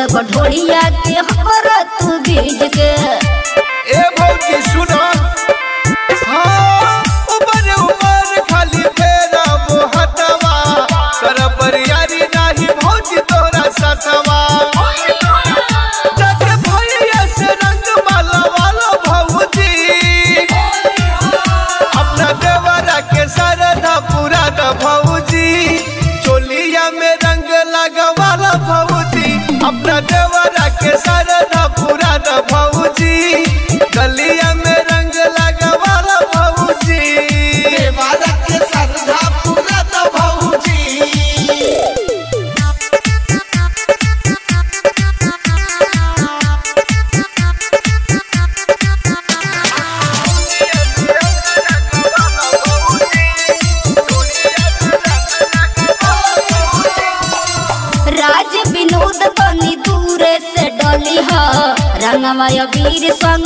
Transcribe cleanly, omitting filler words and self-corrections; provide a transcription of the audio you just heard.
छोड़ब ढोलिया के हमरा तू बीज के। ए भौजी सुनो ऊपर खाली फेरा मोहतवा कर बरियारी नाही भौजी तोरा सतवा जाके भैया से रंग माला वाला भौजी अपना देवरा के सरधा पूरा द भौजी चोलिया में रंग लगवाला भौजी अपना देवरा के सरधा पूरा द भौजी गलिया में रंग लगवाला भौजी देवरा के सरधा पूरा द भौजी। राज विनोद बनी दूर से डली ह रंगमय वीर संग